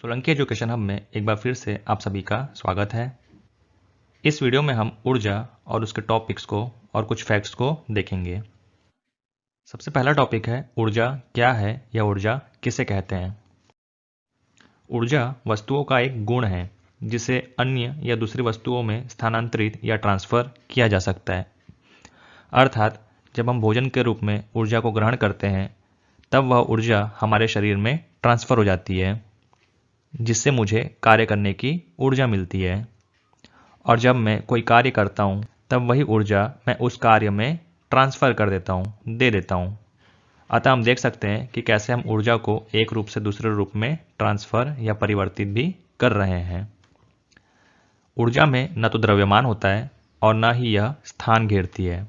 Solanki education hub में एक बार फिर से आप सभी का स्वागत है। इस वीडियो में हम ऊर्जा और उसके टॉपिक्स को और कुछ फैक्ट्स को देखेंगे। सबसे पहला टॉपिक है ऊर्जा क्या है या ऊर्जा किसे कहते हैं। ऊर्जा वस्तुओं का एक गुण है जिसे अन्य या दूसरी वस्तुओं में स्थानांतरित या ट्रांसफर किया जा सकता है। अर्थात जब हम भोजन के रूप में ऊर्जा को ग्रहण करते हैं तब वह ऊर्जा हमारे शरीर में ट्रांसफर हो जाती है, जिससे मुझे कार्य करने की ऊर्जा मिलती है। और जब मैं कोई कार्य करता हूँ तब वही ऊर्जा मैं उस कार्य में ट्रांसफ़र कर देता हूँ, दे देता हूँ। अतः हम देख सकते हैं कि कैसे हम ऊर्जा को एक रूप से दूसरे रूप में ट्रांसफ़र या परिवर्तित भी कर रहे हैं। ऊर्जा में न तो द्रव्यमान होता है और न ही यह स्थान घेरती है,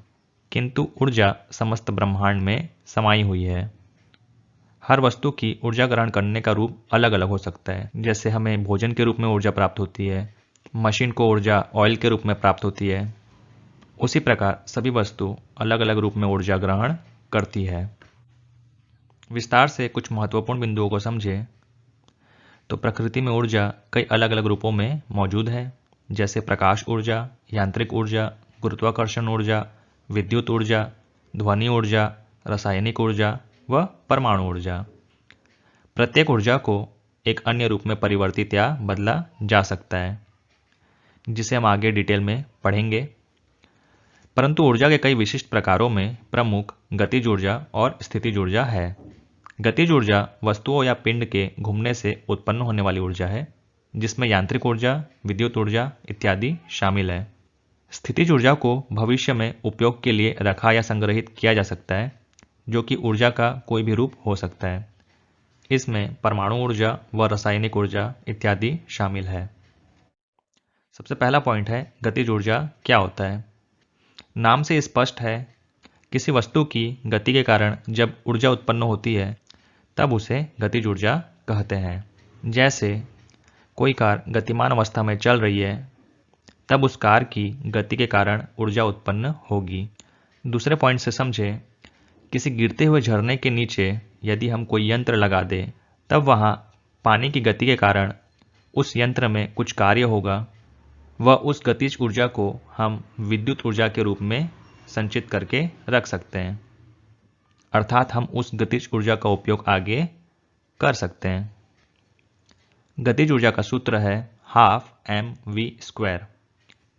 किंतु ऊर्जा समस्त ब्रह्मांड में समाई हुई है। हर वस्तु की ऊर्जा ग्रहण करने का रूप अलग अलग हो सकता है। जैसे हमें भोजन के रूप में ऊर्जा प्राप्त होती है, मशीन को ऊर्जा ऑयल के रूप में प्राप्त होती है, उसी प्रकार सभी वस्तु अलग अलग रूप में ऊर्जा ग्रहण करती है। विस्तार से कुछ महत्वपूर्ण बिंदुओं को समझें तो प्रकृति में ऊर्जा कई अलग अलग रूपों में मौजूद है, जैसे प्रकाश ऊर्जा, यांत्रिक ऊर्जा, गुरुत्वाकर्षण ऊर्जा, विद्युत ऊर्जा, ध्वनि ऊर्जा, रासायनिक ऊर्जा व परमाणु ऊर्जा। प्रत्येक ऊर्जा को एक अन्य रूप में परिवर्तित या बदला जा सकता है, जिसे हम आगे डिटेल में पढ़ेंगे। परंतु ऊर्जा के कई विशिष्ट प्रकारों में प्रमुख गतिज ऊर्जा और स्थितिज ऊर्जा है। गतिज ऊर्जा वस्तुओं या पिंड के घूमने से उत्पन्न होने वाली ऊर्जा है, जिसमें यांत्रिक ऊर्जा, विद्युत ऊर्जा इत्यादि शामिल है। स्थितिज ऊर्जा को भविष्य में उपयोग के लिए रखा या संग्रहित किया जा सकता है, जो कि ऊर्जा का कोई भी रूप हो सकता है। इसमें परमाणु ऊर्जा व रासायनिक ऊर्जा इत्यादि शामिल है। सबसे पहला पॉइंट है गतिज ऊर्जा क्या होता है। नाम से स्पष्ट है, किसी वस्तु की गति के कारण जब ऊर्जा उत्पन्न होती है तब उसे गतिज ऊर्जा कहते हैं। जैसे कोई कार गतिमान अवस्था में चल रही है तब उस कार की गति के कारण ऊर्जा उत्पन्न होगी। दूसरे पॉइंट से समझें, किसी गिरते हुए झरने के नीचे यदि हम कोई यंत्र लगा दें तब वहाँ पानी की गति के कारण उस यंत्र में कुछ कार्य होगा। वह उस गतिज ऊर्जा को हम विद्युत ऊर्जा के रूप में संचित करके रख सकते हैं, अर्थात हम उस गतिज ऊर्जा का उपयोग आगे कर सकते हैं। गतिज ऊर्जा का सूत्र है 12mv²,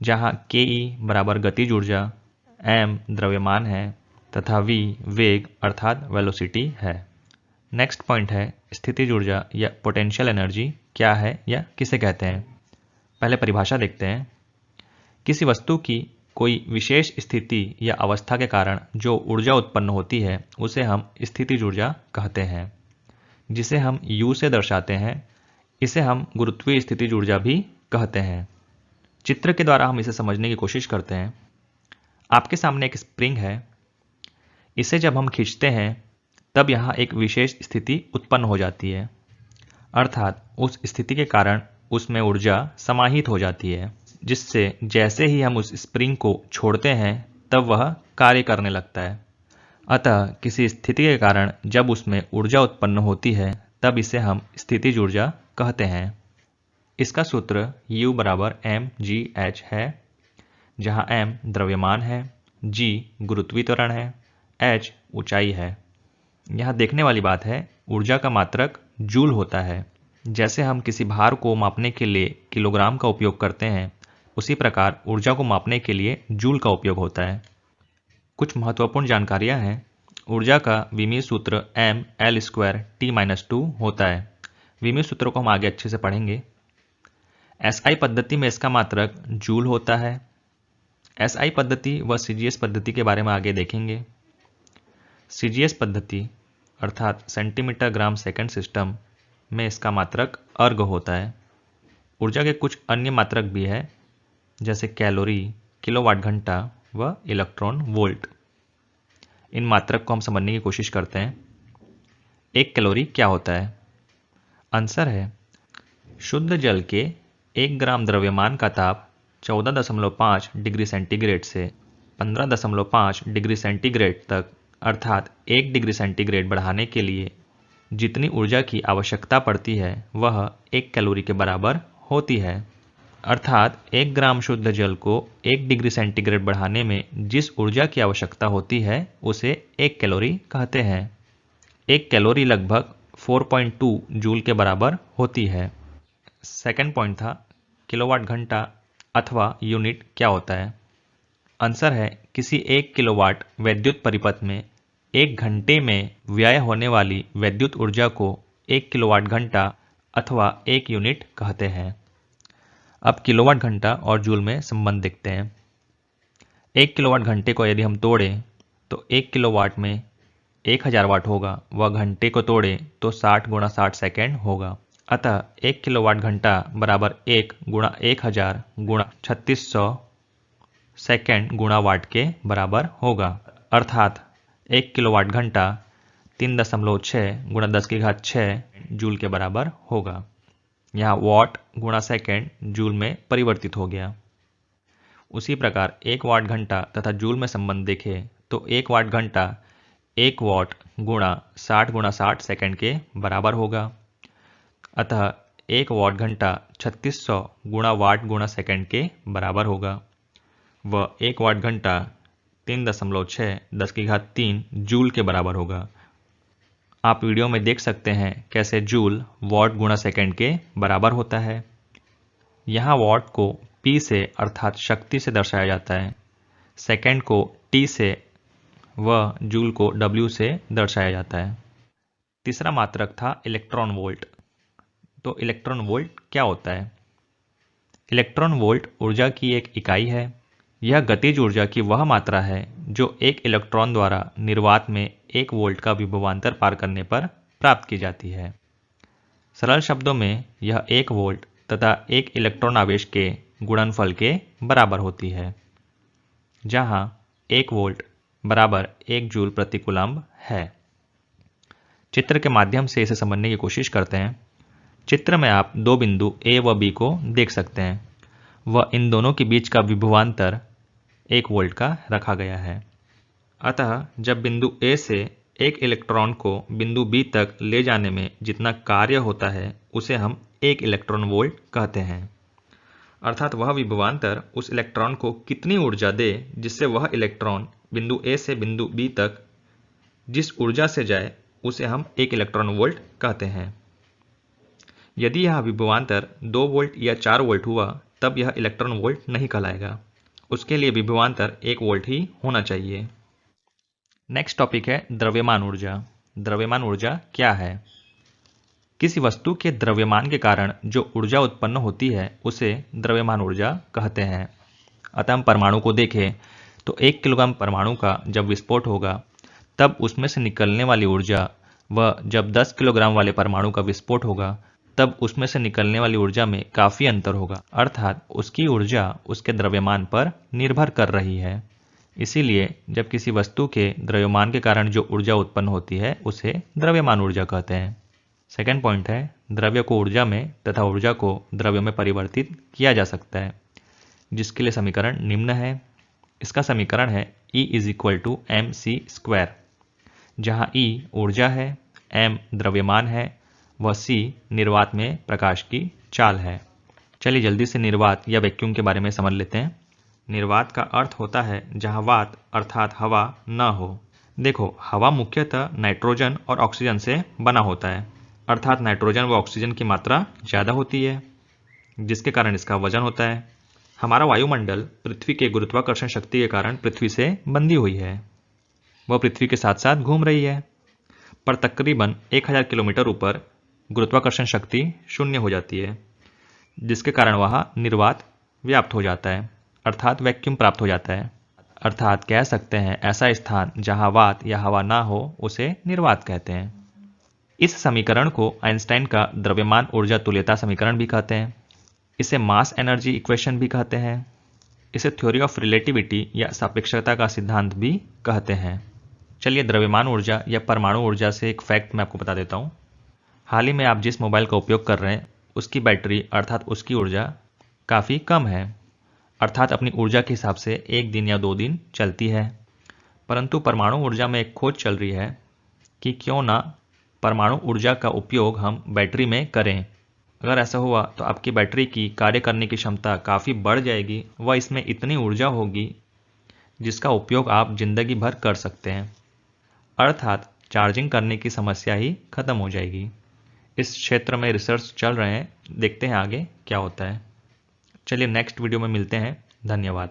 जहाँ ke बराबर गतिज ऊर्जा, m द्रव्यमान है तथा v वेग अर्थात वेलोसिटी है। नेक्स्ट पॉइंट है स्थितिज ऊर्जा या पोटेंशियल एनर्जी क्या है या किसे कहते हैं। पहले परिभाषा देखते हैं। किसी वस्तु की कोई विशेष स्थिति या अवस्था के कारण जो ऊर्जा उत्पन्न होती है उसे हम स्थितिज ऊर्जा कहते हैं, जिसे हम U से दर्शाते हैं। इसे हम गुरुत्वीय स्थितिज ऊर्जा भी कहते हैं। चित्र के द्वारा हम इसे समझने की कोशिश करते हैं। आपके सामने एक स्प्रिंग है। इसे जब हम खींचते हैं तब यहाँ एक विशेष स्थिति उत्पन्न हो जाती है, अर्थात उस स्थिति के कारण उसमें ऊर्जा समाहित हो जाती है, जिससे जैसे ही हम उस स्प्रिंग को छोड़ते हैं तब वह कार्य करने लगता है। अतः किसी स्थिति के कारण जब उसमें ऊर्जा उत्पन्न होती है तब इसे हम स्थितिज ऊर्जा कहते हैं। इसका सूत्र U बराबर mgh है, जहाँ m द्रव्यमान है, g गुरुत्वीय त्वरण है, h ऊंचाई है। यहाँ देखने वाली बात है, ऊर्जा का मात्रक जूल होता है। जैसे हम किसी भार को मापने के लिए किलोग्राम का उपयोग करते हैं, उसी प्रकार ऊर्जा को मापने के लिए जूल का उपयोग होता है। कुछ महत्वपूर्ण जानकारियाँ हैं। ऊर्जा का विमीय सूत्र mL²T-2 होता है। विमीय सूत्रों को हम आगे अच्छे से पढ़ेंगे। SI पद्धति में इसका मात्रक जूल होता है। SI पद्धति व CGS पद्धति के बारे में आगे देखेंगे। CGS पद्धति अर्थात सेंटीमीटर ग्राम सेकंड सिस्टम में इसका मात्रक अर्ग होता है। ऊर्जा के कुछ अन्य मात्रक भी है, जैसे कैलोरी, किलोवाट घंटा व इलेक्ट्रॉन वोल्ट। इन मात्रक को हम समझने की कोशिश करते हैं। एक कैलोरी क्या होता है? आंसर है, शुद्ध जल के 1 ग्राम द्रव्यमान का ताप 14.5 डिग्री सेंटीग्रेड से 15.5 डिग्री सेंटीग्रेड तक अर्थात 1 डिग्री सेंटीग्रेड बढ़ाने के लिए जितनी ऊर्जा की आवश्यकता पड़ती है वह 1 कैलोरी के बराबर होती है। अर्थात 1 ग्राम शुद्ध जल को 1 डिग्री सेंटीग्रेड बढ़ाने में जिस ऊर्जा की आवश्यकता होती है उसे 1 कैलोरी कहते हैं। 1 कैलोरी लगभग 4.2 जूल के बराबर होती है। सेकंड पॉइंट था किलोवाट घंटा अथवा यूनिट क्या होता है। आंसर है किसी 1 किलोवाट वैद्युत परिपथ में 1 घंटे में व्यय होने वाली वैद्युत ऊर्जा को 1 किलोवाट घंटा अथवा 1 यूनिट कहते हैं। अब किलोवाट घंटा और जूल में संबंध देखते हैं। 1 किलोवाट घंटे को यदि हम तोड़ें तो 1 किलोवाट में 1000 वाट होगा, वह घंटे को तोड़े तो 60 गुणा 60 सेकेंड होगा। अतः 1 किलोवाट घंटा बराबर 1 गुणा 1000 गुणा 3600 सेकेंड गुणा वाट के बराबर होगा। अर्थात 1 किलोवाट घंटा 3.6 गुणा 10⁶ जूल के बराबर होगा। यहाँ वाट गुणा सेकेंड जूल में परिवर्तित हो गया। उसी प्रकार 1 वाट घंटा तथा जूल में संबंध देखें तो 1 वाट घंटा 1 वाट गुणा 60 सेकेंड के बराबर होगा। अतः 1 वाट घंटा 3600 गुणा वाट गुणा सेकेंड के बराबर होगा। वह 1 वाट घंटा 3.6 10⁻³ जूल के बराबर होगा। आप वीडियो में देख सकते हैं कैसे जूल वाट गुणा सेकेंड के बराबर होता है। यहाँ वाट को P से अर्थात शक्ति से दर्शाया जाता है, सेकेंड को T से व जूल को W से दर्शाया जाता है। तीसरा मात्रक था इलेक्ट्रॉन वोल्ट। तो इलेक्ट्रॉन वोल्ट क्या होता है? इलेक्ट्रॉन वोल्ट ऊर्जा की एक इकाई है। यह गतिज ऊर्जा की वह मात्रा है जो एक इलेक्ट्रॉन द्वारा निर्वात में 1 वोल्ट का विभवांतर पार करने पर प्राप्त की जाती है। सरल शब्दों में यह 1 वोल्ट तथा 1 इलेक्ट्रॉन आवेश के गुणनफल के बराबर होती है, जहां 1 वोल्ट बराबर 1 जूल प्रति कूलम्ब है। चित्र के माध्यम से इसे समझने की कोशिश करते हैं। चित्र में आप 2 बिंदु A व B को देख सकते हैं। वह इन दोनों के बीच का विभवांतर 1 वोल्ट का रखा गया है। अतः जब बिंदु A से एक इलेक्ट्रॉन को बिंदु B तक ले जाने में जितना कार्य होता है उसे हम 1 इलेक्ट्रॉन वोल्ट कहते हैं। अर्थात वह विभवांतर उस इलेक्ट्रॉन को कितनी ऊर्जा दे जिससे वह इलेक्ट्रॉन बिंदु A से बिंदु B तक जिस ऊर्जा से जाए उसे हम 1 इलेक्ट्रॉन वोल्ट कहते हैं। यदि यह विभवांतर 2 वोल्ट या 4 वोल्ट हुआ तब यह इलेक्ट्रॉन वोल्ट नहीं कहलाएगा। उसके लिए विभवांतर 1 वोल्ट ही होना चाहिए। नेक्स्ट टॉपिक है द्रव्यमान ऊर्जा। द्रव्यमान ऊर्जा क्या है? किसी वस्तु के द्रव्यमान के कारण जो ऊर्जा उत्पन्न होती है उसे द्रव्यमान ऊर्जा कहते हैं। अतः हम परमाणु को देखें तो 1 किलोग्राम परमाणु का जब विस्फोट होगा तब उसमें से निकलने वाली ऊर्जा व जब 10 किलोग्राम वाले परमाणु का विस्फोट होगा तब उसमें से निकलने वाली ऊर्जा में काफ़ी अंतर होगा। अर्थात उसकी ऊर्जा उसके द्रव्यमान पर निर्भर कर रही है। इसीलिए जब किसी वस्तु के द्रव्यमान के कारण जो ऊर्जा उत्पन्न होती है उसे द्रव्यमान ऊर्जा कहते हैं। सेकंड पॉइंट है द्रव्य को ऊर्जा में तथा ऊर्जा को द्रव्य में परिवर्तित किया जा सकता है, जिसके लिए समीकरण निम्न है। इसका समीकरण है E = mc², जहाँ E ऊर्जा है, m द्रव्यमान है व c निर्वात में प्रकाश की चाल है। चलिए जल्दी से निर्वात या वैक्यूम के बारे में समझ लेते हैं। निर्वात का अर्थ होता है जहां वात अर्थात हवा न हो। देखो, हवा मुख्यतः नाइट्रोजन और ऑक्सीजन से बना होता है, अर्थात नाइट्रोजन व ऑक्सीजन की मात्रा ज़्यादा होती है, जिसके कारण इसका वजन होता है। हमारा वायुमंडल पृथ्वी के गुरुत्वाकर्षण शक्ति के कारण पृथ्वी से बंधी हुई है। वह पृथ्वी के साथ साथ घूम रही है, पर तकरीबन 1000 किलोमीटर ऊपर गुरुत्वाकर्षण शक्ति 0 हो जाती है, जिसके कारण वह निर्वात व्याप्त हो जाता है, अर्थात वैक्यूम प्राप्त हो जाता है। अर्थात कह सकते हैं ऐसा स्थान जहां वात या हवा ना हो उसे निर्वात कहते हैं। इस समीकरण को आइंस्टाइन का द्रव्यमान ऊर्जा तुल्यता समीकरण भी कहते हैं। इसे मास एनर्जी इक्वेशन भी कहते हैं। इसे थ्योरी ऑफ रिलेटिविटी या सापेक्षता का सिद्धांत भी कहते हैं। चलिए द्रव्यमान ऊर्जा या परमाणु ऊर्जा से एक फैक्ट मैं आपको बता देता हूँ। हाल ही में आप जिस मोबाइल का उपयोग कर रहे हैं उसकी बैटरी अर्थात उसकी ऊर्जा काफ़ी कम है, अर्थात अपनी ऊर्जा के हिसाब से 1 दिन या 2 दिन चलती है। परंतु परमाणु ऊर्जा में एक खोज चल रही है कि क्यों ना परमाणु ऊर्जा का उपयोग हम बैटरी में करें। अगर ऐसा हुआ तो आपकी बैटरी की कार्य करने की क्षमता काफ़ी बढ़ जाएगी व इसमें इतनी ऊर्जा होगी जिसका उपयोग आप जिंदगी भर कर सकते हैं, अर्थात चार्जिंग करने की समस्या ही खत्म हो जाएगी। इस क्षेत्र में रिसर्च चल रहे हैं, देखते हैं आगे क्या होता है। चलिए नेक्स्ट वीडियो में मिलते हैं। धन्यवाद।